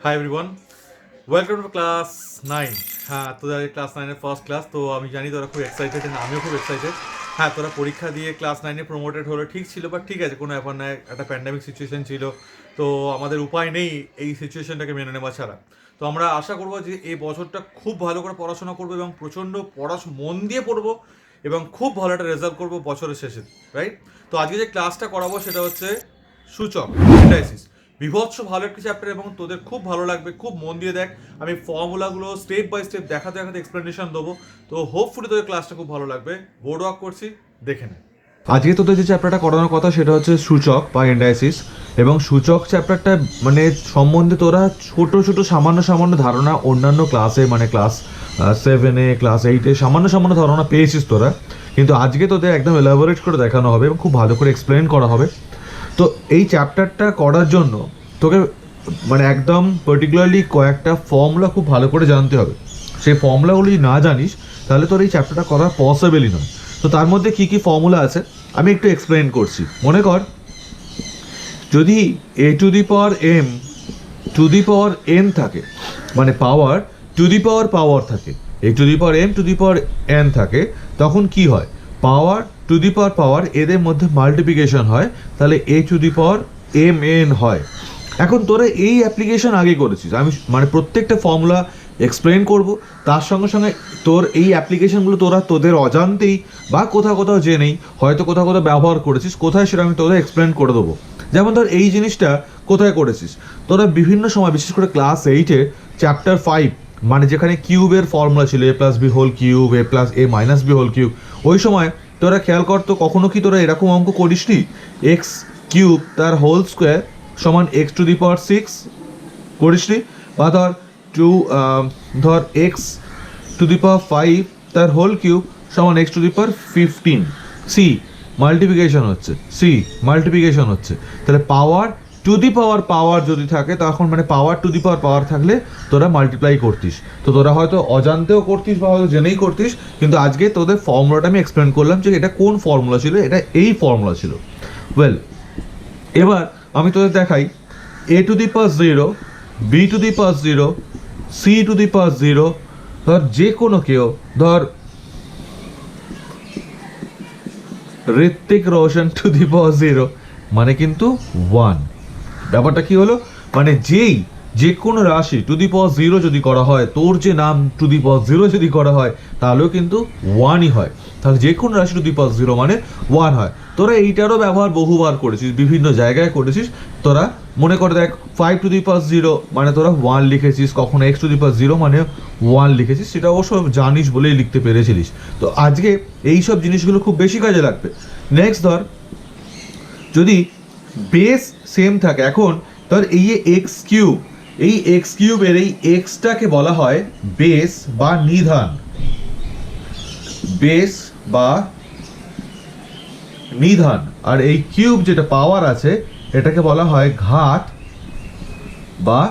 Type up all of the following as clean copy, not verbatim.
Hi everyone, welcome to class 9। হ্যাঁ, তোদের class 9-এর first class. তো আমি জানি তোরা খুব এক্সাইটেড, আমিও খুব এক্সাইটেড। হ্যাঁ, তোরা পরীক্ষা দিয়ে ক্লাস 9-এ প্রমোটেড হলো, ঠিক ছিল, বাট ঠিক আছে, কোনো ব্যাপার নয়। একটা প্যান্ডামিক সিচুয়েশন ছিল, তো আমাদের উপায় নেই এই সিচুয়েশনটাকে মেনে নেওয়া ছাড়া। তো আমরা আশা করবো যে এই বছরটা খুব ভালো করে পড়াশোনা করবো এবং প্রচণ্ড মন দিয়ে পড়বো এবং খুব ভালো একটা রেজাল্ট করবো বছরের শেষে, রাইট? তো আজকে যে ক্লাসটা করাবো সেটা হচ্ছে সূচক, ইন্ডাইসিস। বিভৎস ভালো একটি চ্যাপ্টার এবং তোদের খুব ভালো লাগবে, খুব মন দিয়ে দেখ। আমি ফর্মুলাগুলো স্টেপ বাই স্টেপ দেখাতে দেখাতে এক্সপ্লেনেশন দেবো। তো হোপফুলি তোদের ক্লাসটা খুব ভালো লাগবে। বোর্ড ওয়ার্ক করছি, দেখে নে। আজকে তোদের যে চ্যাপ্টারটা করানোর কথা সেটা হচ্ছে সূচক বা ইন্ডাইসিস। এবং সূচক চ্যাপ্টারটা মানে সম্বন্ধে তোরা ছোট ছোট সামান্য সামান্য ধারণা অন্যান্য ক্লাসে মানে ক্লাস 7-এ ক্লাস 8-এ সামান্য সামান্য ধারণা পেয়েছিস তোরা, কিন্তু আজকে তোদের একদম এলাবোরেট করে দেখানো হবে এবং খুব ভালো করে এক্সপ্লেন করা হবে। তো এই চ্যাপ্টারটা করার জন্য তোকে মানে একদম পার্টিকুলারলি কয়েকটা ফর্মুলা খুব ভালো করে জানতে হবে। সেই ফর্মুলাগুলো যদি না জানিস তাহলে তোর এই চ্যাপ্টারটা করা পসিবলই নয়। তো তার মধ্যে কী কী ফর্মুলা আছে আমি একটু এক্সপ্লেন করছি। মনে কর যদি a to the power m two the power n থাকে, মানে পাওয়ার টু দি পাওয়ার পাওয়ার থাকে, a to the power m two the power n থাকে, তখন কি হয়? পাওয়ার টু দি পাওয়ার পাওয়ার এদের মধ্যে মাল্টিপ্লিকেশন হয়, তাহলে a to the power mn হয়। এখন তোরা এই অ্যাপ্লিকেশন আগে করেছিস, আমি মানে প্রত্যেকটা ফর্মুলা এক্সপ্লেন করব, তার সঙ্গে সঙ্গে তোর এই অ্যাপ্লিকেশনগুলো তোরা তোদের অজান্তেই বা কোথাও কোথাও জেনেই হয়তো কোথাও কোথাও ব্যবহার করেছিস, কোথায় সেটা আমি তোদের এক্সপ্লেন করে দেবো। যেমন ধর এই জিনিসটা কোথায় করেছিস তোরা বিভিন্ন সময়, বিশেষ করে ক্লাস 8-এ চ্যাপ্টার 5 মানে যেখানে কিউবের ফর্মুলা ছিল a plus b whole cube, a plus a minus b whole cube, ওই সময় তোরা খেয়াল করতো কখনো কি তোরা এরকম অঙ্ক করিসনি? এক্স কিউব তার হোল স্কোয়ার সমান এক্স টু দি পাওয়ার 6 করিসনি? বা ধর এক্স টু দি পাওয়ার 5 তার হোল কিউব সমান x to the power 15। C multiplication হচ্ছে, তাহলে পাওয়ার টু দি পাওয়ার পাওয়ার যদি থাকে তখন মানে পাওয়ার টু দি পাওয়ার পাওয়ার থাকলে তোরা মাল্টিপ্লাই করতিস। তো তোরা হয়তো অজান্তেও করতিস বা হয়তো জেনেই করতিস, কিন্তু আজকে তোদের ফর্মুলাটা আমি এক্সপ্লেন করলাম যে এটা কোন ফর্মুলা ছিল, এটা এই ফর্মুলা ছিল। ওয়েল, এবার আমি তোদের দেখাই a to the power 0, b to the power 0, c to the power 0, ধর যে কোনো কেউ, ধর Hrithik Roshan to the power 0 মানে কিন্তু 1। ব্যাপারটা কি হলো? মানে যে কোনো রাশি টু দি পাওয়ার 0 যদি করা হয়, তোর যে নাম টু দি পাওয়ার 0 যদি করা হয় তাহলেও কিন্তু 1ই হয়। তাহলে যে কোনো রাশি টু দি পাওয়ার 0 মানে 1 হয়। তোরা এইটারও ব্যবহার বহুবার করেছিস, বিভিন্ন জায়গায় করেছিস। তোরা মনে করে দেখ 5 টু দি পাওয়ার 0 মানে তোরা 1 লিখেছিস, কখনো x টু দি পাওয়ার 0 মানে 1 লিখেছিস, সেটা অবশ্য জানিস বলেই লিখতে পেরেছিলিস। তো আজকে এই সব জিনিসগুলো খুব বেশি কাজে লাগবে। নেক্সট ধর যদি বেস সেম থাকে, এখন ধর এই যে এক্স কিউব, এই এক্স কিউবের এই এক্সটাকে বলা হয় বেস বা নিধান, বেস বা নিধান, আর এই কিউব যেটা পাওয়ার আছে এটাকে বলা হয় ঘাত বা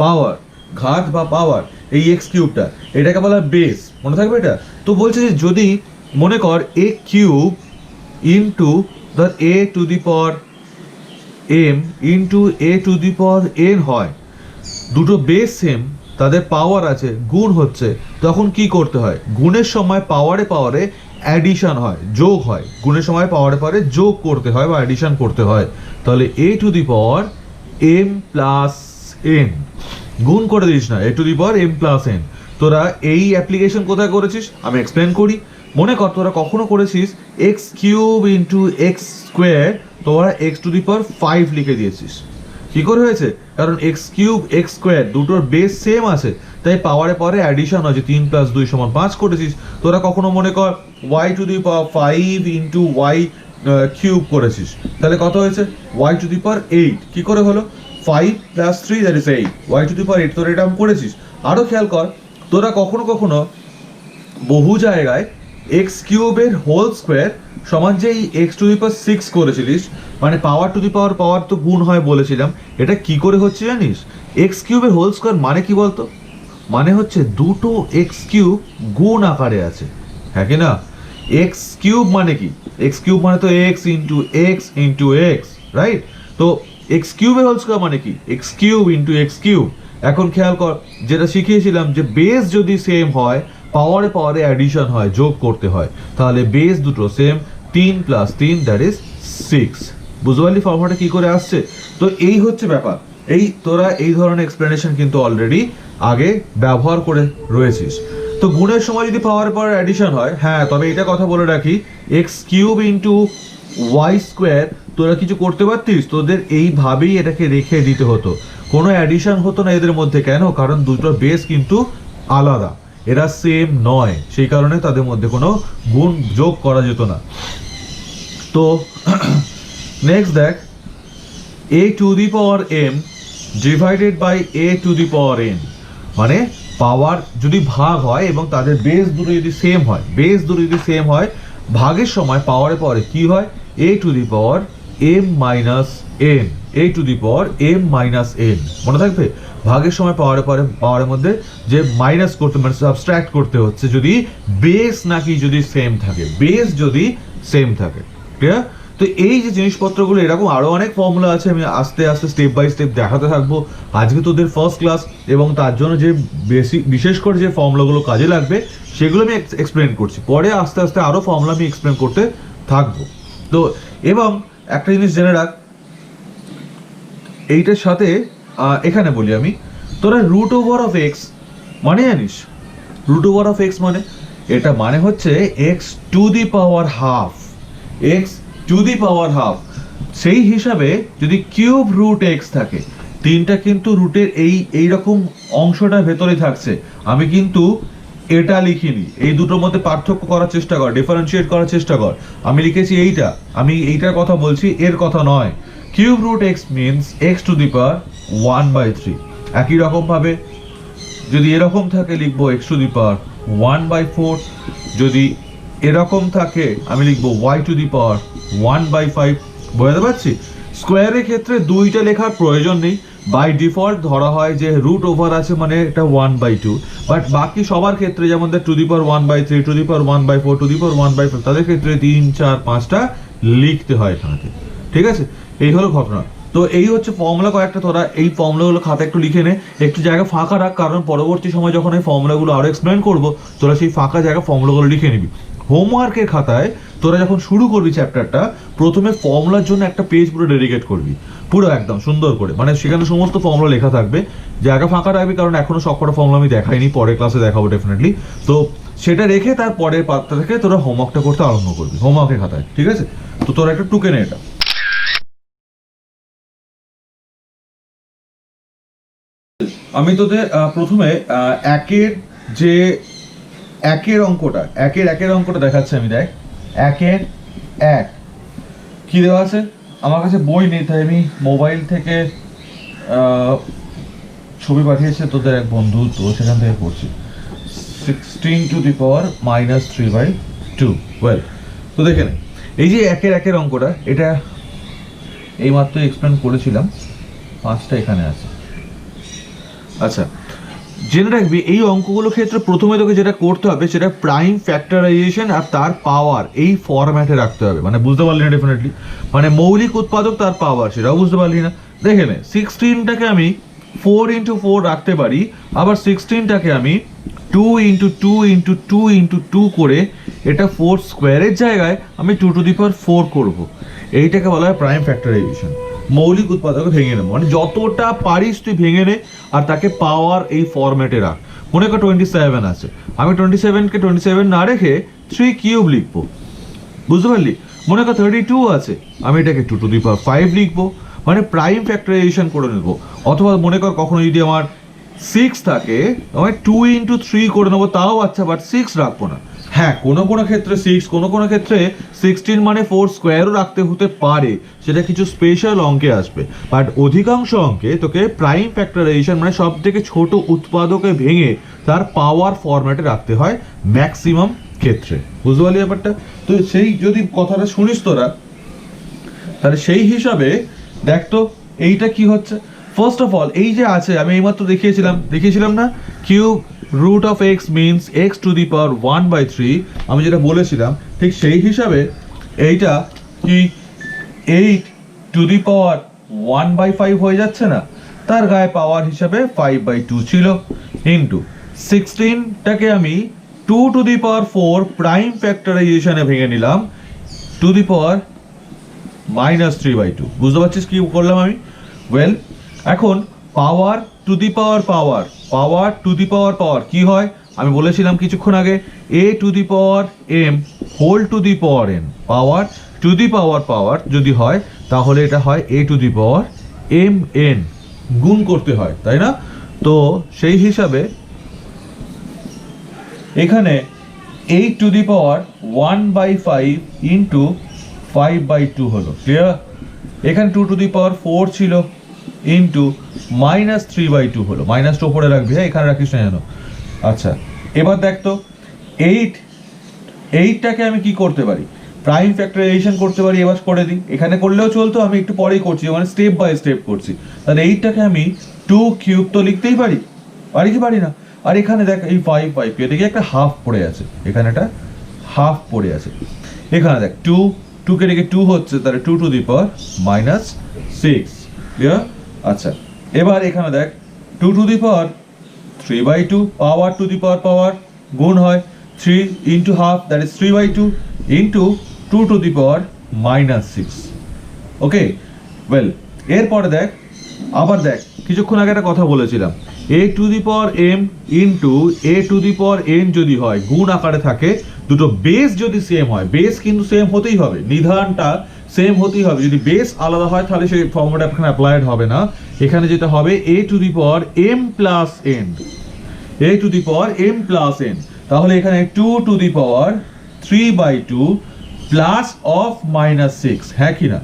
পাওয়ার। ঘাত বা পাওয়ার এই এক্স কিউবটা, এটাকে বলা হয় বেস, মনে থাকবে এটা। তো বলছে যে যদি মনে কর এ কিউব ইন্টু ধর a to the power m into a to the power n হয়, দুটো বেস সেম, তাদের পাওয়ার আছে, গুণ হচ্ছে, তখন কি করতে হয়? গুণের সময় পাওয়ারে পাওয়ারে অ্যাডিশন হয়, যোগ হয়। গুণের সময় পাওয়ারে পাওয়ারে যোগ করতে হয় বা অ্যাডিশন করতে হয়। তাহলে a to the power m plus n, গুণ করে দিস না, a to the power m plus n. তোরা এই অ্যাপ্লিকেশন কোথায় করেছিস আমি এক্সপ্লেন করি। মনে কর তোরা কখনো করেছিস x cube into x square, তোরা এক্স টু দি পাওয়ার 5 লিখে দিয়েছিস। কি করে হয়েছে? কারণ এক্স কিউব এক্স স্কোয়ার দুটোর বেস সেম আছে, তাই পাওয়ারে পাওয়ারে অ্যাডিশন হয়েছে, 3 প্লাস 2 সমান 5 করেছিস। তোরা কখনো মনে কর y to the power 5 into y cube করেছিস, তাহলে কত হয়েছে? Y to the power 8। কি করে হলো? 5 plus 3 that is 8, y to the power 8। তোরা এটা করেছিস। আরও খেয়াল কর, তোরা কখনো কখনো বহু জায়গায় এক্স কিউবের হোল স্কোয়ার সমান যে এই এক্স টু দি পাওয়ার 6 করেছিলিস, মানে পাওয়ার টু দি পাওয়ার পাওয়ার তো গুণ হয় বলেছিলাম। এটা কি করে হচ্ছে জানিস? এক্স কিউবের হোল স্কোয়ার মানে কি বলতো? মানে হচ্ছে দুটো এক্স কিউব গুণ আকারে আছে, হ্যাঁ কি না? এক্স কিউব মানে কি? এক্স কিউব মানে তো x into x into x, right? তো এক্স কিউবের হোল স্কোয়ার মানে কি x cube into x cube. এখন খেয়াল কর যেটা শিখিয়েছিলাম যে বেস যদি সেম হয় পাওয়ারে পাওয়ারে অ্যাডিশন হয়, যোগ করতে হয়, তাহলে বেস দুটো সেম, 3 + 3 দ্যাট ইজ 6। বুঝতে পারলি ফর্মুলাটা কি করে আসছে? তো এই হচ্ছে ব্যাপার। এই তোরা এই ধরনের এক্সপ্লেনেশন কিন্তু অলরেডি আগে ব্যবহার করে রয়েছিস। তো গুণের সময় যদি পাওয়ারে পাওয়ারে অ্যাডিশন হয়, হ্যাঁ তবে এটা কথা বলে রাখি, x cube into y square তোরা কিছু করতে পারতিস, তোদের এইভাবেই এটাকে রেখে দিতে হতো, কোনো অ্যাডিশন হতো না এদের মধ্যে। কেন? কারণ দুটোর বেস কিন্তু আলাদা, এরা সেম নয়, সেই কারণে তাদের মধ্যে কোনো গুণ যোগ করা যেত না। তো নেক্সট দেখ, a to the power m divided by a to the power n, মানে পাওয়ার যদি ভাগ হয় এবং তাদের বেস দুটো যদি সেম হয়, ভাগের সময় পাওয়ারে পাওয়ারে কি হয়, a to the power m minus n, a to the power m minus n। মনে থাকবে ভাগের সময় পাওয়ারের মধ্যে যে মাইনাস করতে মানে সাবস্ট্রাক্ট করতে হচ্ছে যদি বেস নাকি যদি সেম থাকে, বেস যদি সেম থাকে। ক্লিয়ার? তো এই যে জিনিসপত্রগুলো, এরকম আরো অনেক ফর্মুলা আছে, আমি আস্তে আস্তে স্টেপ বাই স্টেপ দেখাতে থাকবো। আজকে তোদের ফার্স্ট ক্লাস এবং তার জন্য যে বিশেষ করে যে ফর্মুলাগুলো কাজে লাগবে সেগুলো আমি এক্সপ্লেন করছি, পরে আস্তে আস্তে আরো ফর্মুলা আমি এক্সপ্লেন করতে থাকবো। তো এবং একটা জিনিস জেনে রাখ, এইটার সাথে এখানে বলি আমি, তোরা রুট ওভার অফ এক্স মানে জানিস? রুট ওভার অফ এক্স মানে এটা মানে হচ্ছে x to the power half, x to the power half. সেই হিসাবে যদি কিউব রুট এক্স থাকে, তিনটা কিন্তু রুটের এইরকম অংশটা ভেতরে থাকছে, আমি কিন্তু এটা লিখিনি, এই দুটোর মধ্যে পার্থক্য করার চেষ্টা কর, ডিফারেন্সিয়েট করার চেষ্টা কর। আমি লিখেছি এইটা, আমি এইটার কথা বলছি, এর কথা নয়। Cube root x means x to the power 1/3। একই রকম ভাবে যদি এরকম থাকে লিখবো এক্স টু দি পাওয়ার 1/4, যদি এরকম থাকে আমি লিখবো y টু দি পাওয়ার 1/5। বুঝতে পারছি? স্কোয়ারের ক্ষেত্রে দুইটা লেখার প্রয়োজন নেই, বাই ডিফল্ট ধরা হয় যে রুট ওভার আছে মানে এটা 1/2, বাট বাকি সবার ক্ষেত্রে যেমন to the power 1/3, to the power 1/4, to the power 1/5, তাদের ক্ষেত্রে 3, 4, 5টা লিখতে হয় এখানে। ঠিক আছে? এই হলো ঘটনা। তো এই হচ্ছে ফর্মুলা কয়েকটা, তোরা এই ফর্মুলাগুলো খাতা একটু লিখে নে, একটু জায়গা ফাঁকা রাখ, কারণ পরবর্তী সময় যখন এই ফর্মুলাগুলো আরো এক্সপ্লেন করবো তোরা সেই ফাঁকা জায়গা ফর্মুলাগুলো লিখে নিবি। হোমওয়ার্কের খাতায় তোরা যখন শুরু করবি চ্যাপ্টারটা, প্রথমে ফর্মুলার জন্য একটা পেজ পুরো ডেডিকেট করবি, পুরো একদম সুন্দর করে, মানে সেখানে সমস্ত ফর্মুলা লেখা থাকবে, জায়গা ফাঁকা রাখবি, কারণ এখনো সবকটা ফর্মুলা আমি দেখাইনি, পরের ক্লাসে দেখাবো ডেফিনেটলি। তো সেটা রেখে তার পরের পার্টটা থেকে তোরা হোমওয়ার্কটা করতে আরম্ভ করবি হোমওয়ার্কের খাতায়। ঠিক আছে? তো তোরা একটা টুকে নে এটা। আমি তোদের প্রথমে একের অঙ্কটা দেখাচ্ছি আমি। দেখ, 1 কি দেওয়া আছে, আমার কাছে বই নেই তাই আমি মোবাইল থেকে ছবি পাঠিয়েছে তোদের এক বন্ধু, তো সেখান থেকে পড়ছি। 16 টু দি পাওয়ার -3/2। ওয়েল, তো দেখে নে, এই যে একের অঙ্কটা, এটা এইমাত্র এক্সপ্লেন করেছিলাম, 5টা এখানে আছে। আচ্ছা, জেনে রাখবি এই অঙ্কগুলোর ক্ষেত্রে প্রথমে তোকে যেটা করতে হবে সেটা প্রাইম ফ্যাক্টরাইজেশন আর তার পাওয়ার এই ফরম্যাটে রাখতে হবে। মানে বুঝতে পারলি না ডেফিনেটলি, মানে মৌলিক উৎপাদক তার পাওয়ার, সেটাও বুঝতে পারলি না। দেখে নে, 16টাকে আমি 4 × 4 রাখতে পারি, আবার 16টাকে আমি 2 × 2 × 2 × 2 করে এটা 4 স্কোয়ারের জায়গায় আমি 2 টু দি পাওয়ার 4 করবো। এইটাকে বলা হয় প্রাইম ফ্যাক্টরাইজেশন। মৌলিক উৎপাদকে ভেঙে নেবো, মানে যতটা পারিস তুই ভেঙে নে আর তাকে পাওয়ার এই ফরম্যাটে রাখ। মনে কর 27 আছে, আমি 27কে 27 না রেখে 3 কিউব লিখবো। বুঝতে পারলি? মনে কর 32 আছে, আমি এটাকে 2 টু দি পাওয়ার 5 লিখবো, মানে প্রাইম ফ্যাক্টরাইজেশন করে নেবো। অথবা মনে কর কখনো যদি আমার 6 থাকে, আমি 2 × 3 করে নেবো, তাও আচ্ছা, বাট 6 রাখবো না। হ্যাঁ, কোনো কোনো ক্ষেত্রে 6, কোনো ক্ষেত্রে 16 মানে 4 স্কোয়ারও রাখতে হতে পারে, সেটা কিছু স্পেশাল অঙ্কে আসবে। বাট অধিকাংশ অঙ্কে তোকে প্রাইম ফ্যাক্টরাইজেশন মানে সব থেকে ছোট উৎপাদকে ভেঙে তার পাওয়ার ফরম্যাটে রাখতে হয় ম্যাক্সিমাম ক্ষেত্রে। বুঝতে পারলি ব্যাপারটা? তো সেই যদি কথাটা শুনিস তোরা, তাহলে সেই হিসাবে দেখ তো এইটা কি হচ্ছে। ফার্স্ট অফ অল, এই যে আছে, আমি এইমাত্র দেখিয়েছিলাম না, cube root of x means x to the power 1/3, আমি যেটা বলেছিলাম ঠিক সেই হিসাবে এইটা কি 8 টু দি পাওয়ার 1/5 হয়ে যাচ্ছে না, তার গায়ে পাওয়ার হিসাবে 5/2 ছিল, ইন্টু 16টাকে আমি 2 টু দি পাওয়ার 4 প্রাইম ফ্যাক্টরাইজেশনে ভেঙে নিলাম, টু দি পাওয়ার -3/2। বুঝতে পারছিস কি করলাম আমি? ওয়েল, এখন পাওয়ার to the power power to the পাওয়ার কি হয়? আমি বলেছিলাম কিছুক্ষণ আগে, a to the power m whole to the power n। Power to the power যদি হয় তাহলে এটা হয় a to the power m n, গুণ করতে হয়, তাই না? তো সেই হিসাবে এখানে 8 টু দি পাওয়ার 1/5 ইন্টু 5/2 হলো, ক্লিয়ার? এখানে 2 টু দি পাওয়ার 4 ছিল, ইন্টু -3/2 হলো। মাইনাসটা উপরে রাখবি, হ্যাঁ, এখানে রাখিস না যেন। আচ্ছা, এবার দেখ তো, 8টাকে আমি কি করতে পারি? প্রাইম ফ্যাক্টরাইজেশন করতে পারি। এবার করে দিই, এখানে করলেও চলতো, আমি একটু পরেই করছি, মানে স্টেপ বাই স্টেপ করছি। তাহলে 8টাকে আমি 2 কিউব তো লিখতেই পারি, পারি কি পারি না? আর এখানে দেখ, এই 5 কেটে গিয়ে একটা হাফ পড়ে আছে, এখানে একটা হাফ পড়ে আছে। এখানে দেখ 2 কেটে গিয়ে 2 হচ্ছে, তাহলে 2 টু দি পাওয়ার -6, ক্লিয়ার? আচ্ছা, এবার এখানে দেখ 2 to the power 3/2, power to the power গুণ হয়, 3 into half, that is 3/2 into 2 to the power -6। Okay, well, এরপরে দেখ, আবার দেখ, কিছুক্ষণ আগে একটা কথা বলেছিলাম, a to the power m into a to the power n যদি হয়, গুণ আকারে থাকে, দুটো বেস যদি সেম হয়, বেস কিন্তু সেম হতেই হবে, নিধানটা সেম হতেই হবে। যদি বেস আলাদা হয় তাহলে সেই ফর্মুলা এখানে অ্যাপ্লাইড হবে না। এখানে যেটা হবে a to the power m plus n, a to the power m plus n। তাহলে এখানে 2 to the power 3/2 plus of -6, হ্যাঁ কি না?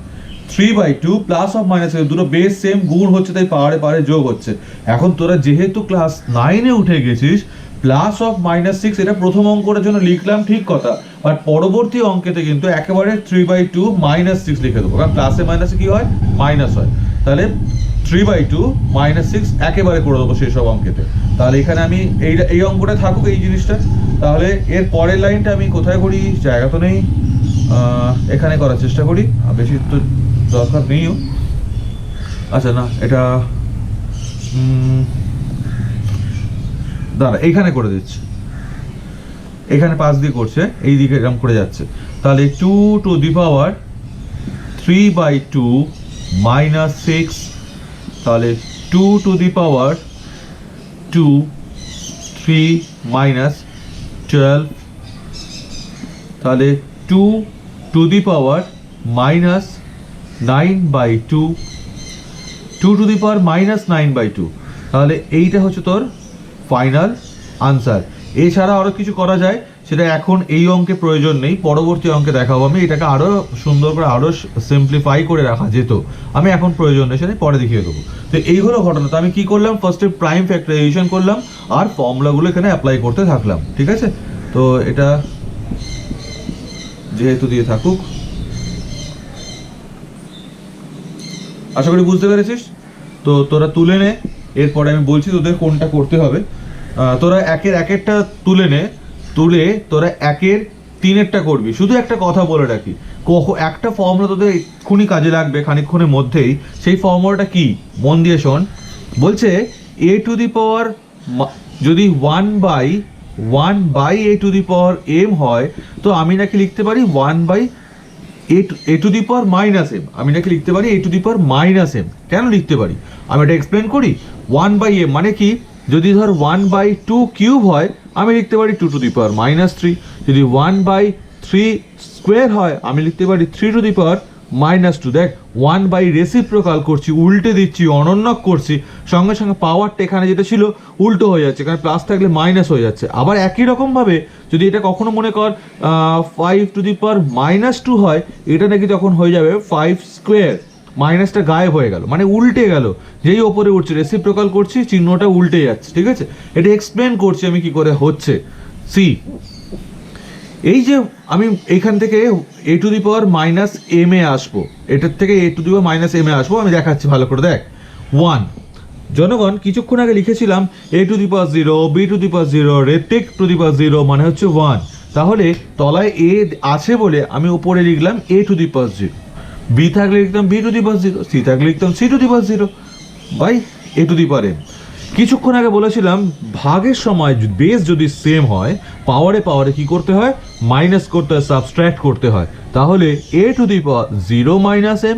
3/2 প্লাস অফ -6, দুটো বেস সেম, গুণ হচ্ছে, তাই পাওয়ারে যোগ হচ্ছে। এখন তোরা যেহেতু ক্লাস 9-এ উঠে গেছিস, প্লাস অফ -6 এটা প্রথম অঙ্কটার জন্য লিখলাম, ঠিক কথা, বাট পরবর্তী অঙ্কেতে কিন্তু একেবারে 3/2 -6 লিখে দেবো, কারণ প্লাসে মাইনাসে কি হয়? মাইনাস হয়। তাহলে 3/2 -6 একেবারে করে দেবো সেই সব অঙ্কেতে। তাহলে এখানে আমি এই অঙ্কটা থাকুক, এই জিনিসটা। তাহলে এর পরের লাইনটা আমি কোথায় করি? জায়গা তো নেই, এখানে করার চেষ্টা করি, বেশি তো দরকার নেইও। আচ্ছা, না, এটা দাঁড়া, এইখানে করে দিচ্ছি, এখানে পাশ দিয়ে করছে, এই দিকে এরকম করে যাচ্ছে। তাহলে 2 টু দি পাওয়ার 3/2 -6, তাহলে 2 টু দি পাওয়ার 2, 3 -12, তাহলে 2 to the power -9/2, 2 to the পাওয়ার -9/2। তাহলে এইটা হচ্ছে তোর ফাইনাল আনসার। এছাড়া আরও কিছু করা যায়, সেটা এখন এই অঙ্কে প্রয়োজন নেই, পরবর্তী অঙ্কে দেখাবো আমি। এটাকে আরও সুন্দর করে, আরও সিম্পলিফাই করে রাখা যেত, আমি এখন প্রয়োজন নেই, সেটা পরে দেখিয়ে দেবো। তো এই হলো ঘটনা। তো আমি কি করলাম? ফার্স্টে প্রাইম ফ্যাক্টরাইজেশন করলাম, আর ফর্মুলাগুলো এখানে অ্যাপ্লাই করতে থাকলাম, ঠিক আছে? তো এটা যেহেতু দিয়ে থাকুক, আশা করি বুঝতে পেরেছিস। তো তোরা তুলে নে, এরপরে আমি বলছি তোদের কোনটা করতে হবে। তোরা একেরটা তুলে নে, তুলে তোরা 3-এরটা করবি। শুধু একটা কথা বলে রাখি, একটা ফর্মুলা তোদের এক্ষুনি কাজে লাগবে, খানিকক্ষণের মধ্যেই। সেই ফর্মুলাটা কি? মন দিয়ে শোন। বলছে a টু দি পাওয়ার যদি 1/a two the power m হয়, তো আমি নাকি লিখতে পারি 1/a two the power -m, আমি নাকি লিখতে পারি a to the power -m। কেন লিখতে পারি আমি এটা এক্সপ্লেন করি। 1/m মানে কি? যদি ধর 1/2 কিউব হয়, আমি লিখতে পারি 2 টু দি পাওয়ার -3। যদি 1/3 স্কোয়ার হয়, আমি লিখতে পারি 3 টু দি পাওয়ার -2। দেখ, 1 রেসিপ্রোকাল করছি, উল্টে দিচ্ছি, অনন্যক করছি, সঙ্গে সঙ্গে পাওয়ারটা এখানে যেটা ছিল উল্টো হয়ে যাচ্ছে, কারণ প্লাস থাকলে মাইনাস হয়ে যাচ্ছে। আবার একই রকমভাবে যদি এটা কখনো মনে কর 5 টু দি পাওয়ার -2 হয়, এটা নাকি তখন হয়ে যাবে 5 স্কোয়ার, মাইনাসটা গায়েব হয়ে গেল, মানে উল্টে গেল। যেই ওপরে উঠছে, রেসিপ্রোকাল করছি, চিহ্নটা উল্টে যাচ্ছে, ঠিক আছে? এটা এক্সপ্লেন করছি আমি কি করে হচ্ছে। সি, এই যে আমি এইখান থেকে a to the power -m এ আসবো, এটার থেকে a to the power -m এ আসবো, আমি দেখাচ্ছি ভালো করে। দেখ, 1, জনগণ কিছুক্ষণ আগে লিখেছিলাম a to the power 0, b to the power 0, রেটেক টু দি পাওয়ার 0 মানে হচ্ছে 1। তাহলে তলায় a আছে বলে আমি উপরে লিখলাম a to the power 0। B থাকলে লিখতাম b to the power 0, c থাকলে লিখতাম c to the power 0 by a to the power m. কিছুক্ষণ আগে বলেছিলাম ভাগের সময় বেস যদি সেম হয় পাওয়ারে কি করতে হয়, মাইনাস করতে হয়, সাবস্ট্রাক্ট করতে হয়। তাহলে a to the power 0 minus m,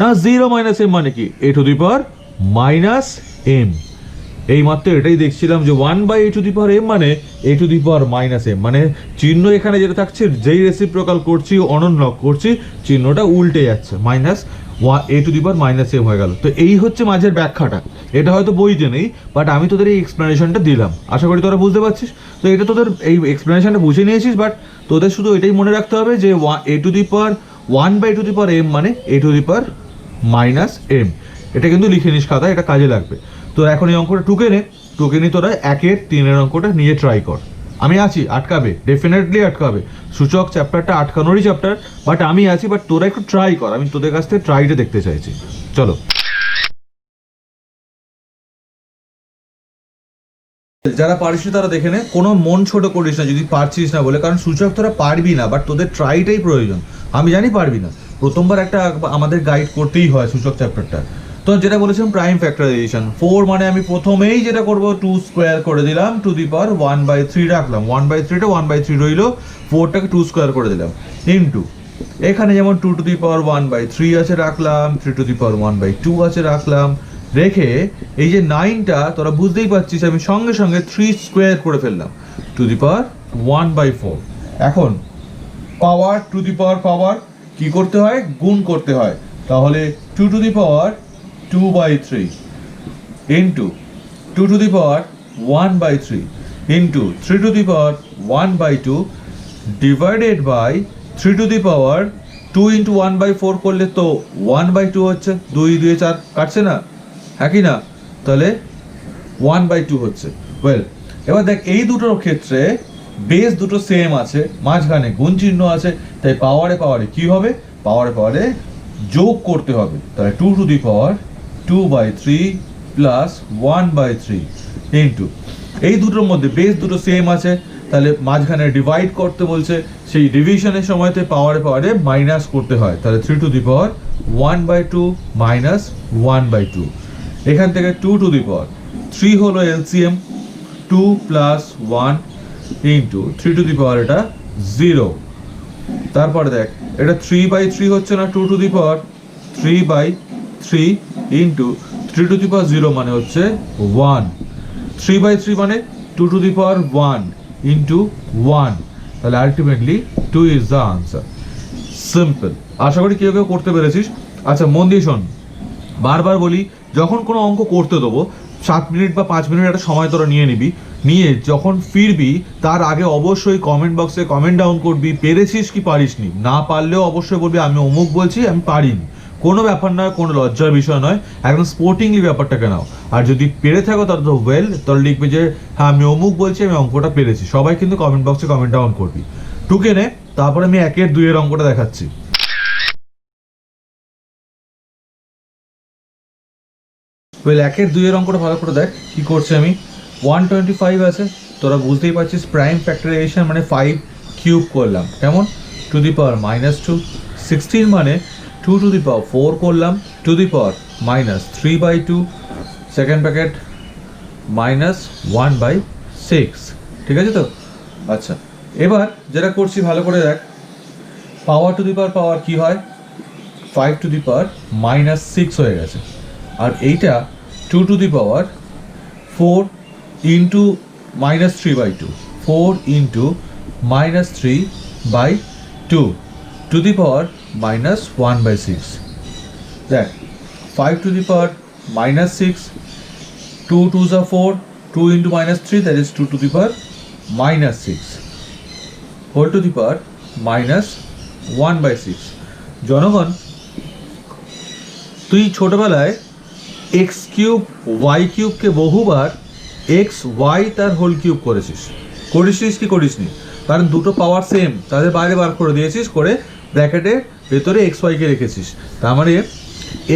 না 0 মাইনাস এম মানে কি a to the power minus m. এই মাত্র এটাই দেখছিলাম যে 1 a to the power m মানে a to the power minus m, মানে চিহ্ন এখানে যেটা থাকছে যেই রেসিপ্রোকাল করছি অনন্যক করছি চিহ্নটা উল্টে যাচ্ছে, minus a to the power minus m হয়ে গেল। তো এই হচ্ছে মাঝের ব্যাখ্যাটা, এটা হয়তো বইতে নেই বাট আমি তোদের এই এক্সপ্লেনেশনটা দিলাম, আশা করি তোরা বুঝতে পারছিস। তো এটা তোদের এই এক্সপ্লেনেশনটা বুঝে নিয়েছিস, বাট তোদের শুধু এটাই মনে রাখতে হবে যে a to the power 1 a to the power m মানে a to the power minus m. এটা কিন্তু লিখে নিস খাতা, এটা কাজে লাগবে। তো এখন এই অঙ্কটা টুকে নি তোরা 1-এর 3-এর অঙ্কটা নিয়ে ট্রাই কর। আমি আছি, আটকাবে, ডেফিনেটলি আটকাবে। সূচক চ্যাপ্টারটা আটকানোরই চ্যাপ্টার, বাট আমি আছি, বাট তোরা একটু ট্রাই কর, আমি তোদের কাছ থেকে ট্রাইটা দেখতে চাইছি। চলো, যারা পারিস না তারা দেখে নে, কোনো মন ছোট করিস না যদি পারছিস না বলে, কারণ সূচক তোরা পারবি না, বাট তোদের ট্রাইটাই প্রয়োজন। আমি জানি পারবি না, প্রথমবার একটা আমাদের গাইড করতেই হয় সূচক চ্যাপ্টারটা। তো যেটা বলেছিলাম প্রাইম ফ্যাক্টরাইজেশন 4 মানে আমি প্রথমেই যেটা করব 2 স্কোয়ার করে দিলাম, টু দি পাওয়ার 1/3 রাখলাম, 1/3টা 1/3 রইলো, 4টাকে 2 স্কোয়ার করে দিলাম, ইনটু এখানে যেমন 2 টু দি পাওয়ার 1/3 আছে রাখলাম, 3 টু দি পাওয়ার 1/2 আছে রাখলাম, রেখে এই যে 9টা তোরা বুঝতেই পারছিস আমি সঙ্গে সঙ্গে 3 স্কোয়ার করে ফেললাম, টু দি পাওয়ার 1/4। এখন পাওয়ার টু দি পাওয়ার কি করতে হয়, গুণ করতে হয়। তাহলে 2 to the power 2/3 into 2 to the power 1/3 into 3 to the power 1/2 divided by 3 to the power 2 into 1/4 করলে তো 1/2 হচ্ছে, 2 2 4 কাটছে না, হ্যাঁ কি না? তাহলে 1/2 হচ্ছে। ওয়েল, এবার দেখ এই দুটোর ক্ষেত্রে বেস দুটো সেম আছে, মাঝখানে গুণ চিহ্ন আছে, তাই পাওয়ারে কি হবে, পাওয়ারে যোগ করতে হবে। তাহলে 2 to the power 2/3 plus 1/3 into এই দুটোর মধ্যে বেস দুটো সেম আছে, তাহলে মাঝখানে ডিভাইড করতে বলছে, সেই ডিভিশনের সময়তে পাওয়ারে মাইনাস করতে হয়। তাহলে 3 টু দি পাওয়ার 1/2 মাইনাস 1/2, এখান থেকে 2 টু দি পাওয়ার 3 হলো LCM, 2 plus 1 into 3 to the power এটা 0। তারপরে দেখ এটা 3/3 হচ্ছে না, 2 to the power 3/3 into 3 to the power 0 মানে হচ্ছে 1, 3/3 মানে 2 টু দি পাওয়ার 1 ইন্টু 1, তাহলে ultimately 2 is the answer. Simple, আশা করি কেউ করতে পেরেছিস। আচ্ছা মন দিয়ে শোন, বারবার বলি যখন কোনো অঙ্ক করতে দেবো 7 মিনিট বা 5 মিনিট একটা সময় তোরা নিয়ে নিবি, নিয়ে যখন ফিরবি তার আগে অবশ্যই কমেন্ট বক্সে কমেন্ট ডাউন করবি পেরেছিস কি পারিসনি, না পারলেও অবশ্যই বলবি আমি অমুক বলছি আমি পারিনি, কোনো ব্যাপার নয়, কোনো লজ্জার বিষয় নয়, একদম স্পোর্টিংলি ব্যাপারটাকে নাও। আর যদি পেরে থাকো তাহলে তো ওয়েল, তাহলে লিখবে যে হ্যাঁ আমি অমুক বলছি আমি অঙ্কটা পেরেছি। সবাই কিন্তু কমেন্ট বক্সে কমেন্ট ডাউন করবি। টুকে নে, তারপরে আমি 1-এর 2-এর অঙ্কটা দেখাচ্ছি। ওয়েল 1-এর 2-এর অঙ্কটা ভালো করে দেখ কি করছে আমি। 125 আছে, তোরা বুঝতেই পারছিস প্রাইম ফ্যাক্টরাইজেশন মানে 5 কিউব করলাম, কেমন, টু দি পাওয়ার -2, 16 মানে 2 টু দি পাওয়ার 4 করলাম, two the power -3/2, second bracket -1/6, ঠিক আছে তো? আচ্ছা এবার যেটা করছি ভালো করে দেখ, পাওয়ার টু দি পাওয়ার কি হয়, 5 টু দি পাওয়ার -6 হয়ে গেছে, আর এইটা 2 to the power 4 into -3/2, 4 into -3/2 to the power -1/6। দেখ 5 to the power -6, 2 2s are 4, 2 into -3 that is 2 to the power -6 whole to the power -1/6। জনগণ তুই ছোটবেলায় এক্স কিউব ওয়াই কিউবকে বহুবার এক্স ওয়াই তার হোল কিউব করেছিস কি করিসনি? কারণ দুটো পাওয়ার সেম, তাদের বাইরে বার করে দিয়েছিস, করে ব্র্যাকেটের ভেতরে এক্স ওয়াইকে রেখেছিস। তার মানে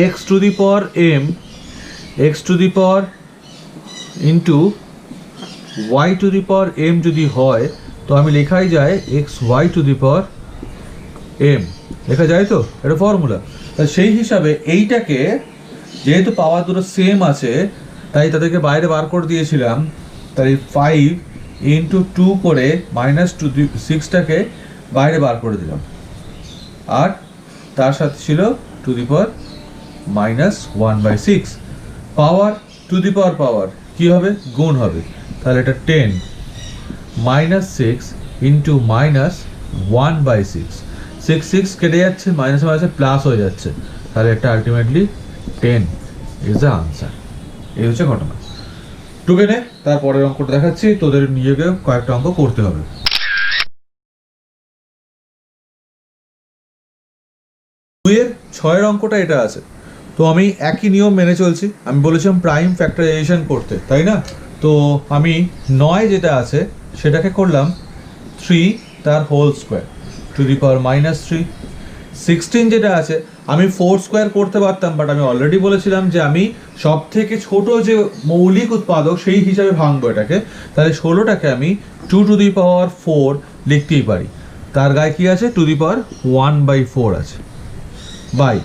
x to the power m, x to the power into y to the power m যদি হয় তো আমি লেখাই যায় x y to the power m, লেখা যায় তো, এটা ফর্মুলা। তা সেই হিসাবে এইটাকে যেহেতু পাওয়ার দুটো সেম আছে তাই তাদেরকে বাইরে বার করে দিয়েছিলাম, তাই 5 × 2 করে -6টাকে বাইরে বার করে দিলাম, আর তার সাথে ছিল two the power -1/6। Power to the পাওয়ার কি হবে, গুণ হবে, তাহলে এটা 10 -6 × -1/6, 6 কেটে যাচ্ছে, মাইনাসে মাইনাসে প্লাস হয়ে যাচ্ছে, তাহলে এটা আলটিমেটলি 10 ইজ দ্য আনসার। এই হচ্ছে ঘটনা। টুকে নে, তারপরের অঙ্কটা দেখাচ্ছি, তোদের নিজেকে কয়েকটা অঙ্ক করতে হবে। 2-6 অঙ্কটা এটা আছে, তো আমি একই নিয়ম মেনে চলছি। আমি বলেছিলাম প্রাইম ফ্যাক্টরাইজেশন করতে, তাই না? তো আমি 9 যেটা আছে সেটাকে করলাম 3 তার whole square to the power -3। 16 যেটা আছে আমি 4 স্কোয়ার করতে পারতাম, বাট আমি অলরেডি বলেছিলাম যে আমি সব থেকে ছোট যে মৌলিক উৎপাদক সেই হিসাবে ভাঙবো এটাকে, তাহলে 16টাকে আমি 2 টু দি পাওয়ার 4 লিখতেই পারি। তার গায়ে কি আছে, টু দি পাওয়ার 1/4 আছে, বাই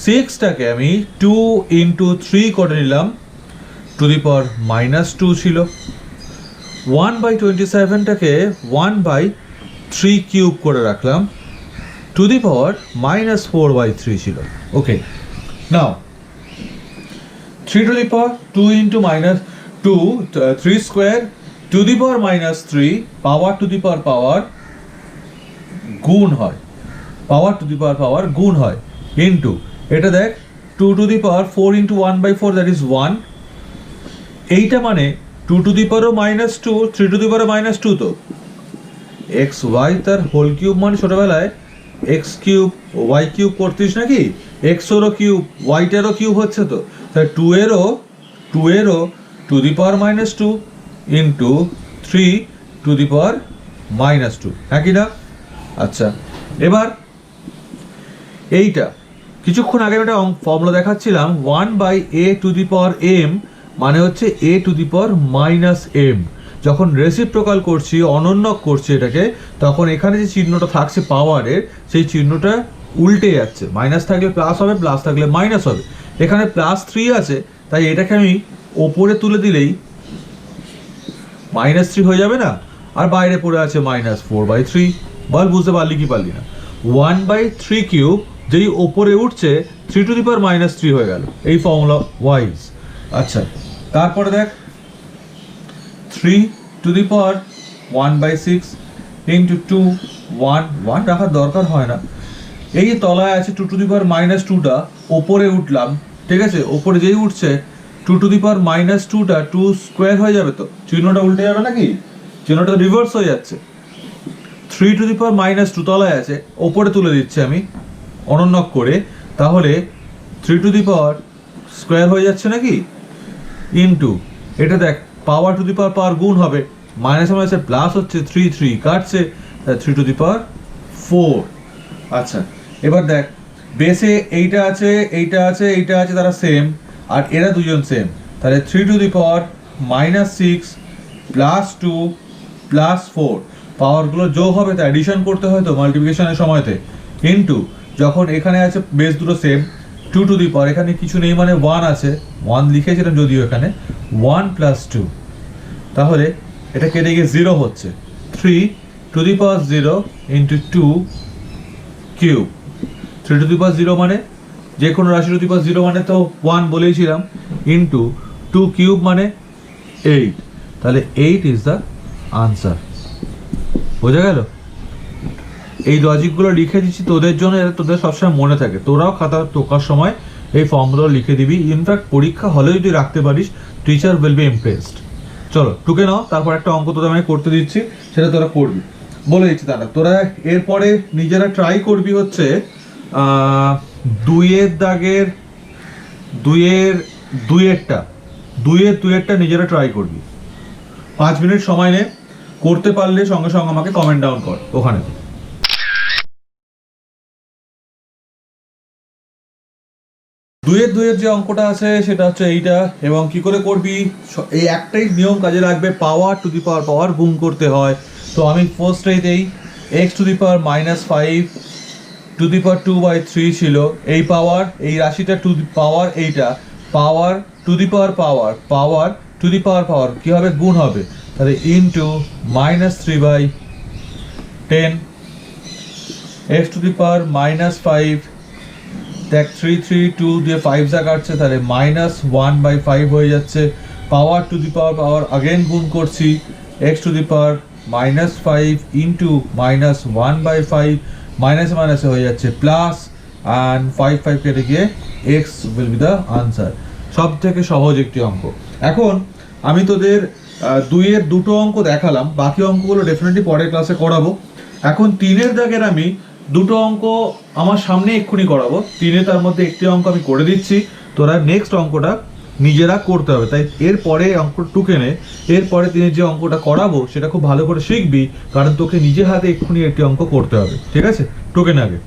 6টাকে আমি 2 × 3 করে নিলাম, টু দি পাওয়ার -2 ছিল। 1/27টাকে 1/3 কিউব করে রাখলাম, টু দি পাওয়ার -4/3 ছিল। Okay, now 3 to the power 2 × -2 3 square to the power -3 power to the power গুণ হয়, পাওয়ার টু দি পাওয়ার গুণ হয়, ইন্টু এটা দেখ 2 to the power 4 × 1/4 that is 1। এইটা মানে 2 to the power -2 3 to the power -2, তো এক্স ওয়াই তার হোল কিউব মানে ছোটবেলায় এক্স কিউব ওয়াই কিউব করতিস নাকি, এক্সেরও কিউব ওয়াইটারও কিউব হচ্ছে, তো তাই 2 এরও to the power -2 into 3 to the power -2, হ্যাঁ কি না? আচ্ছা, এবার এইটা কিছুক্ষণ আগে একটা ফর্মুলা দেখাচ্ছিলাম, 1/a two the power m মানে হচ্ছে a to the power -m। যখন রেসিপ্রোকাল করছি, অনন্যক করছি এটাকে, তখন এখানে যে চিহ্নটা থাকছে পাওয়ারের, সেই চিহ্নটা উল্টে যাচ্ছে, মাইনাস থাকলে প্লাস হবে, প্লাস থাকলে মাইনাস হবে। এখানে +3 আছে, তাই এটাকে আমি ওপরে তুলে দিলেই -3 হয়ে যাবে না, আর বাইরে পড়ে আছে -4/3। বল বুঝতে পারলি কি পারলি না? 1/3 কিউব যেই ওপরে উঠছে 3 টু দি পাওয়ার -3 হয়ে গেল, এই ফর্মুলা ওয়াইজ। আচ্ছা, তারপরে দেখ 3 টু দি পাওয়ার 1/6 ইন্টু 2 1 রাখার দরকার হয় না। এই যে তলায় আছে 2 টু দি পাওয়ার -2টা, ওপরে উঠলাম, ঠিক আছে, ওপরে যেই উঠছে 2 টু দি পাওয়ার -2টা 2 স্কোয়ার হয়ে যাবে, তো চিহ্নটা উল্টে যাবে নাকি, চিহ্নটা রিভার্স হয়ে যাচ্ছে। 3 টু দি পাওয়ার -2 তলায় আছে, ওপরে তুলে দিচ্ছি আমি অনন্যক করে, তাহলে 3 টু দি পাওয়ার স্কোয়ার হয়ে যাচ্ছে নাকি, ইন্টু এটা দেখ পাওয়ার টু দি পাওয়ার গুণ হবে, মাইনাসে মাইনাসে প্লাস হচ্ছে, 3 কাটছে, 3 টু দি পাওয়ার 4। আচ্ছা, এবার দেখ বেসে এইটা আছে, এইটা আছে, এইটা আছে, তারা সেম, আর এরা দুজন সেম, তাহলে 3 টু দি পাওয়ার -6 +2 +4 পাওয়ারগুলো যোগ হবে, তাই অ্যাডিশন করতে হয় তো মাল্টিপ্লিকেশনের সময়তে, ইন্টু যখন এখানে আছে বেস দুটো সেম 2 টু দি পাওয়ার, এখানে কিছু নেই মানে 1 আছে, 1 লিখেছিলাম যদিও এখানে, 1 + 2, তাহলে এটা কেটে গিয়ে 0 হচ্ছে, 3 to the power 0 into 2 cube. 3 to the power 0 মানে যে কোনো রাশি টু দি পাওয়ার 0 মানে তো 1 বলেইছিলাম, ইন্টু 2 কিউব মানে 8, তাহলে 8 ইজ দ্য আনসার। বোঝা গেল? এই লজিকগুলো লিখে দিচ্ছি তোদের জন্য, যাতে তোদের সবসময় মনে থাকে, তোরাও খাতা টোকার সময় এই ফর্মগুলো লিখে দিবি। ইনফ্যাক্ট পরীক্ষা হলে যদি রাখতে পারিস, টিচার উইল বি ইমপ্রেসড। চলো টুকে নাও, তারপর একটা অঙ্ক তোদের আমি করতে দিচ্ছি, সেটা তোরা করবি, বলে দিচ্ছি তারা। তোরা এরপরে নিজেরা ট্রাই করবি হচ্ছে 2-এর দাগের 2-এরটা নিজেরা ট্রাই করবি। 5 মিনিট সময় নে, করতে পারলে সঙ্গে সঙ্গে আমাকে কমেন্ট ডাউন কর ওখানে। 2-এর যে অঙ্কটা আছে সেটা হচ্ছে এইটা, এবং কি করে করবি, এই একটাই নিয়ম কাজে লাগবে, পাওয়ার টু দি পাওয়ার গুণ করতে হয়। তো আমি ফার্স্ট এইতেই x to the power -5 to the power 2/3 ছিল, এই পাওয়ার এই রাশিটা টু দি পাওয়ার এইটা পাওয়ার to the power power to the পাওয়ার কী হবে, গুণ হবে, তাহলে into -3/10 x to the power -5, দেখ 3 দিয়ে 5 যা কাটছে তাহলে -1/5 হয়ে যাচ্ছে, পাওয়ার টু দি পাওয়ার আগেন গুণ করছি, x to the power -5 into -1/5 মাইনাসে মাইনাসে হয়ে যাচ্ছে প্লাস, অ্যান্ড 5 কেটে গিয়ে x will be the answer. সব থেকে সহজ একটি অঙ্ক। এখন আমি তোদের দুইয়ের দুটো অঙ্ক দেখালাম, বাকি অঙ্কগুলো ডেফিনেটলি পরের ক্লাসে করাবো। এখন 3-এর দাগের আমি দুটো অঙ্ক আমার সামনে এক্ষুনি করাবো, 3-এ তার মধ্যে একটি অঙ্ক আমি করে দিচ্ছি, তোরা নেক্সট অঙ্কটা নিজেরা করতে হবে। তাই এরপরে অঙ্ক টুকে নে, এরপরে 3-এর যে অঙ্কটা করাবো সেটা খুব ভালো করে শিখবি, কারণ তোকে নিজে হাতে এক্ষুনি একটি অঙ্ক করতে হবে, ঠিক আছে? টুকে নে আগে।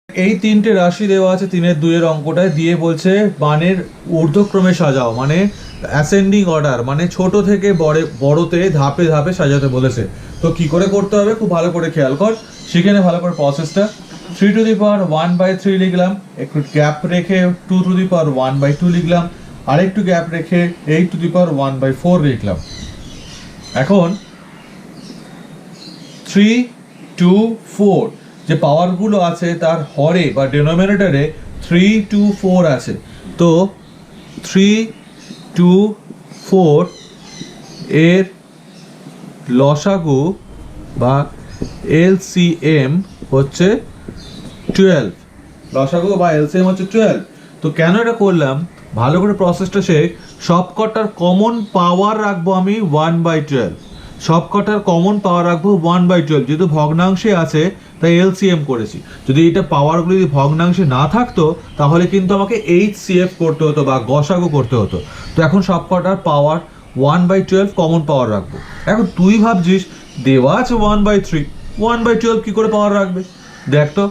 এই 3টে রাশি দেওয়া আছে 3-এর 2-এর অঙ্কটায়, দিয়ে বলছে মানের ঊর্ধ্বক্রমে সাজাও, মানে অ্যাসেন্ডিং অর্ডার, মানে ছোট থেকে বড়তে ধাপে ধাপে সাজাতে বলেছে। তো কি করে করতে হবে খুব ভালো করে খেয়াল কর, সেখানে ভালো করে প্রসেসটা। 3 টু দি পাওয়ার 1/3 লিখলাম, একটু গ্যাপ রেখে 2 টু দি পাওয়ার 1/2 লিখলাম, আরেকটু গ্যাপ রেখে 8 টু দি পাওয়ার 1/4 লিখলাম। এখন 3, 2, 4 যে পাওয়ারগুলো আছে তার হরে বা ডেনোমিনেটরে 3, 2, 4 আছে, তো 3, 2, 4 এর লসাগু বা এলসিএম হচ্ছে 12, লসাগু বা এলসিএম হচ্ছে 12। তো কেন এটা করলাম, ভালো করে প্রসেসটা শেখ। সবকটার কমন পাওয়ার রাখবো আমি 1/12, সবকটার কমন পাওয়ার রাখবো 1/12, যেহেতু ভগ্নাংশে আছে তাই এলসিএম করেছি। যদি এটা পাওয়ারগুলো যদি ভগ্নাংশে না থাকতো তাহলে কিন্তু আমাকে এইচসিএফ করতে হতো বা গসাগু করতে হতো। তো এখন সবকটার পাওয়ার 1/12 কমন পাওয়ার রাখবো। এখন তুই ভাবছিস দেওয়া আছে 1/3, 1/12 কি করে পাওয়ার রাখবে? দেখ তো,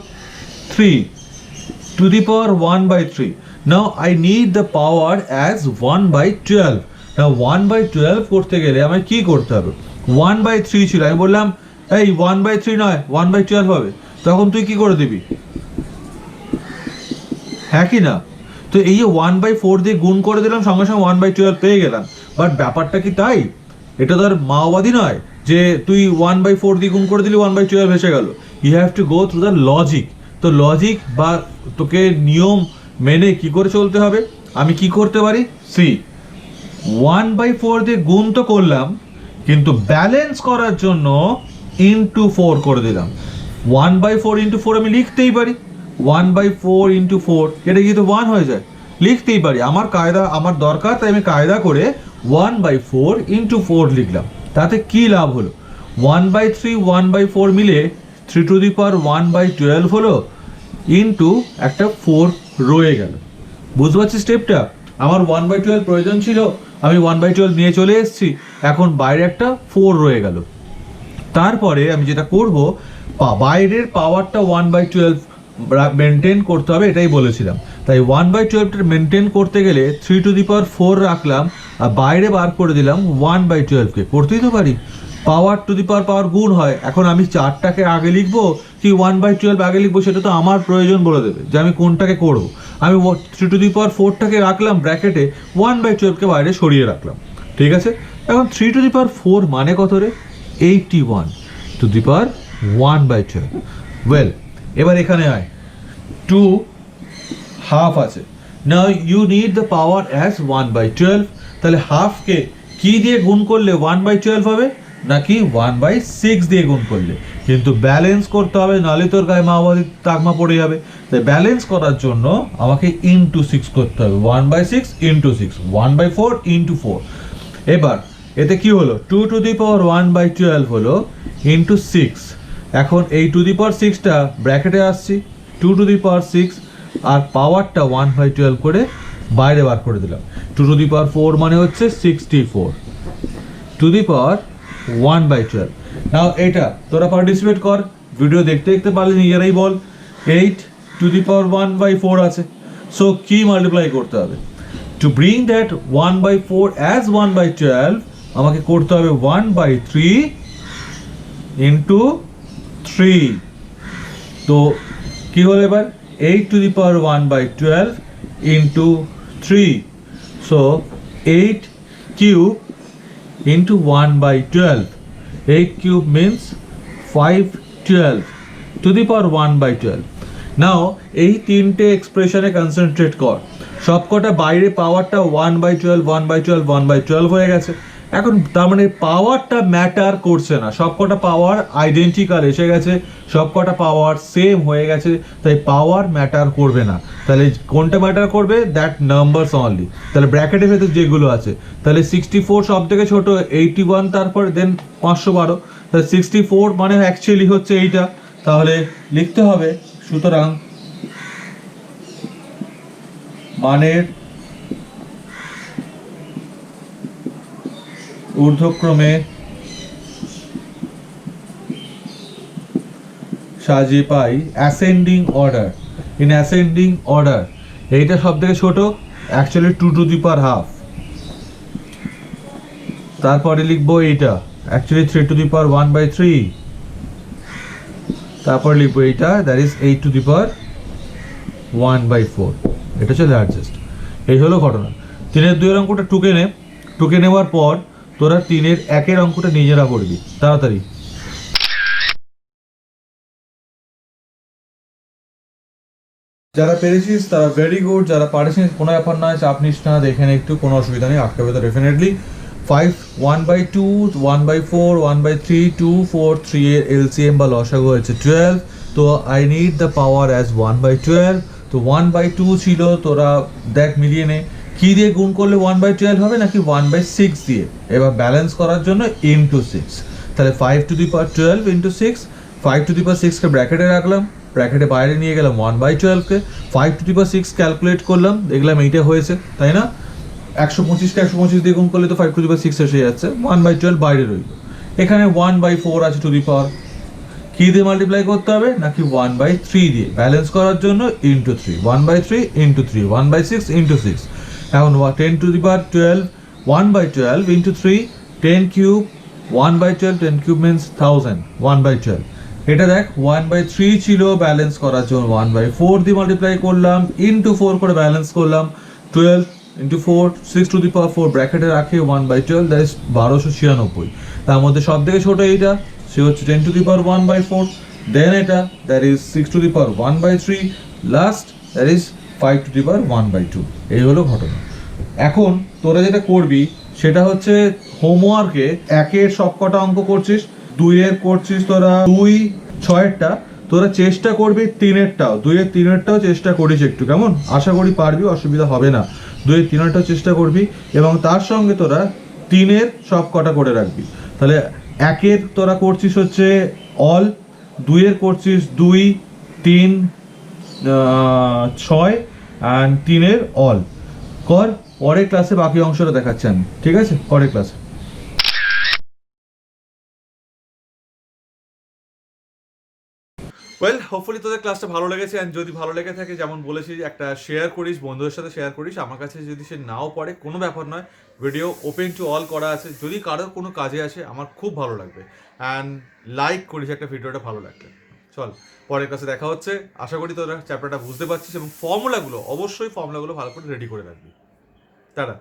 3 to the power 1/3. Now I need the power as 1/12. Now 1/12 করতে গেলে আমায় কি করতে হবে? 1/3 ছিল, আমি বললাম এই 1/3 নয় 1/12 হবে, তখন তুই কি করে দিবি? হ্যাঁ কি না? তো এই যে 1/4 দিয়ে গুণ করে দিলাম, সঙ্গে সঙ্গে 1/12 পেয়ে গেলাম। বাট ব্যাপারটা কি তাই? এটা তো আর মাওবাদী নয় যে তুই 1/4 দিয়ে গুণ করে দিলি 1/12 এসে গেল। You have to go through the logic. তো লজিক বা তোকে নিয়ম মেনে কি করে চলতে হবে? আমি কি করতে পারি? সি 1/4 দিয়ে গুণ তো করলাম, কিন্তু ব্যালেন্স করার জন্য ইন্টু 4 করে দিলাম। 1/4 ইন্টু 4 আমি লিখতেই পারি, 1/4 ইন্টু 4 এটা কি তো 1 হয়ে যায়, লিখতেই পারি। আমার কায়দা আমার দরকার, তাই আমি কায়দা করে 1/4 ইন্টু 4 লিখলাম। তাতে কি লাভ হলো? 1/3 1/4 মিলে 3 টু দি পাওয়ার 1/12 হলো, ইন্টু একটা 4 রয়ে গেল। বুঝতে পারছি স্টেপটা? আমার 1/12 প্রয়োজন ছিল, আমি 1/12 নিয়ে চলে এসেছি, এখন বাইরে একটা 4 রয়ে গেল। তারপরে আমি যেটা করব, বাইরের পাওয়ারটা 1/12 মেনটেন করতে হবে, এটাই বলেছিলাম। তাই 1/12টা মেনটেন করতে গেলে 3 টু দি পাওয়ার 4 রাখলাম, আর বাইরে বার করে দিলাম 1/12কে। করতেই তো পারি, পাওয়ার টু দি পাওয়ার গুণ হয়। এখন আমি 4টাকে আগে লিখবো কি 1/12 আগে লিখবো, সেটা তো আমার প্রয়োজন বলে দেবে যে আমি কোনটাকে করব। আমি 3 টু দি পাওয়ার 4টাকে রাখলাম ব্র্যাকেটে, 1/12কে বাইরে সরিয়ে রাখলাম, ঠিক আছে? এখন 3 টু দি পাওয়ার 4 মানে কত রে? 81 টু দি পাওয়ার 1/12। ওয়েল, এবার এখানে আয়, 2 হাফ আছে। Now you need the power as 1/12। তাহলে হাফকে কি দিয়ে গুণ করলে 1/12 হবে, নাকি 1/6 দিয়ে গুণ করলে? কিন্তু ব্যালেন্স করতে হবে, নাহলে তোর গায়ে মাওবাদী তাকমা পড়ে যাবে। তাই ব্যালেন্স করার জন্য আমাকে ইন্টু 6 করতে হবে, 1/6 ইন্টু 6, 1/4 ইন্টু 4। এবার এতে কি হলো? 2 টু দি পাওয়ার 1/12 হলো ইন্টু 6। এখন এই টু দি পাওয়ার 6টা ব্র্যাকেটে আসছি, 2 টু দি পাওয়ার 6, আর পাওয়ারটা 1/12 করে বাইরে বার করে দিলাম। 2 টু দি পাওয়ার 4 মানে হচ্ছে 64 টু দি পাওয়ার 1/12। নাও এটা তোরা পার্টিসিপেট কর, ভিডিও দেখতে দেখতে পারলে নিজেরাই বল। 8 টু দি পাওয়ার 1/4 আছে, সো কি মাল্টিপ্লাই করতে হবে? টু ব্রিং দ্যাট 1/4 অ্যাজ 1/12 আমাকে করতে হবে 1/3 ইন্টু 3, তো কি হলো এবার 8 to the power 1/12 into 3, so 8 cube into 1/12, 8 cube means 512 to the power 1/12। Now এই তিনটে এক্সপ্রেশনে কনসেন্ট্রেট কর, সবকটা বাইরে পাওয়ারটা 1/12 1/12 1/12 হয়ে গেছে। এখন তার মানে পাওয়ারটা ম্যাটার করছে না, সবকটা পাওয়ার আইডেন্টিক্যাল এসে গেছে, সবকটা পাওয়ার সেম হয়ে গেছে, তাই পাওয়ার ম্যাটার করবে না। তাহলে কোনটা ম্যাটার করবে? That numbers only. তাহলে ব্র্যাকেটের ভেতর যেগুলো আছে, তাহলে 64 সব থেকে ছোট, 81 তারপর দেন 512, তাহলে 64 মানে অ্যাকচুয়ালি হচ্ছে এইটা, তাহলে লিখতে হবে সুতরাং মানের ঊর্ধ্বক্রমে সাজিয়ে পাই ascending order, in ascending order এইটা সব থেকে ছোট, actually 2 to the power half, তারপরে লিখবো এইটা অ্যাকচুয়ালি 3 টু দি পাওয়ার 1/3, তারপর লিখবো এইটা that is 8 to the power 1/4, এটা হচ্ছে লার্জেস্ট। এই হলো ঘটনা। 3-এর 2-এর অঙ্কটা টুকে নেওয়ার পর তোরা 3-এর 1-এর অঙ্কটা নিজেরা করবি তাড়াতাড়ি। যারা পেরেছিস তারা ভেরি গুড, যারা পারিসনি কোনো ব্যাপার নয়, চাপ নিস না, দেখে নে একটু, কোনো অসুবিধা নেই, আটকাবে তো ডেফিনেটলি। 5 1/2 1/4 1/3 2 4 3 এর এলসিএম বা লসাগু হয়েছে 12, তো I need the power as 1/12, তো 1/2 ছিল, তোরা দেখ মিলিয়ে নে কি দিয়ে গুণ করলে 1/12 হবে নাকি 1/6 দিয়ে। এবার ব্যালেন্স করার জন্য ইন্টু 6, তাহলে 5 to the power 12 into 6, 5 to the power 6 কে ব্র্যাকেটে রাখলাম, ব্র্যাকেটে বাইরে নিয়ে গেলাম 1/12 কে, 5 টু দি পাওয়ার 6 ক্যালকুলেট করলাম, দেখলাম এইটা হয়েছে, তাই না? 125 কে 125 দিয়ে গুণ করলে তো 5 টু দি পাওয়ার 6 এসে যাচ্ছে, 1/12 বাইরে রইল। এখানে 1/4 আছে টু দি পাওয়ার, কি দিয়ে মাল্টিপ্লাই করতে হবে নাকি 1/3 দিয়ে, ব্যালেন্স করার জন্য ইন্টু 3, 1/3 ইন্টু 3 1/6 ইন্টু 6। এখন 10 two the power 12 1/12 into 3, 10 cube 1/12, 10 cube means 1000, 1/12। এটা দেখ 1/3 ছিল, ব্যালেন্স করার জন্য 1/4 দিয়ে মাল্টিপ্লাই করলাম, ইন্টু 4 করে ব্যালেন্স করলাম, 12 ইন্টু 4 6 টু দি পাওয়ার 4 ব্র্যাকেটে রাখি 1/12, দ্যাট ইজ 1296। তার মধ্যে সব থেকে ছোট এইটা, সে হচ্ছে 10 টু দি পাওয়ার 1/4, দেন এটা that is 6 to the power 1/3, last that is 5 to the power 1/2। এই হলো ঘটনা। এখন তোরা যেটা করবি সেটা হচ্ছে হোমওয়ার্কে 1-এর সবকটা অঙ্ক করছিস, 2-এর করছিস তোরা 2 6-এরটা, তোরা চেষ্টা করবি 3-এরটাও, 2-এর 3-এরটাও চেষ্টা করিস একটু, কেমন? আশা করি পারবি, অসুবিধা হবে না। 2-এর 3-এরটাও চেষ্টা করবি এবং তার সঙ্গে তোরা 3-এর সবকটা করে রাখবি। তাহলে 1-এর তোরা করছিস হচ্ছে অল, 2-এর করছিস 2 3 6 অ্যান্ড 3-এর অল কর। পরের ক্লাসে বাকি অংশটা দেখাচ্ছি আমি, ঠিক আছে? পরের ক্লাসে। ওয়েল, হোপফুলি তোদের ক্লাসটা ভালো লেগেছে, অ্যান্ড যদি ভালো লেগে থাকে যেমন বলেছি একটা শেয়ার করিস, বন্ধুদের সাথে শেয়ার করিস। আমার কাছে যদি সে নাও পড়ে কোনো ব্যাপার নয়, ভিডিও ওপেন টু অল করা আছে, যদি কারোর কোনো কাজে আসে আমার খুব ভালো লাগবে। অ্যান্ড লাইক করিস একটা ভিডিওটা ভালো লাগলে। চল, পরের ক্লাসে দেখা হচ্ছে। আশা করি তোরা চ্যাপ্টারটা বুঝতে পারছিস এবং অবশ্যই ফর্মুলাগুলো ভালো করে রেডি করে রাখবি। টাটা।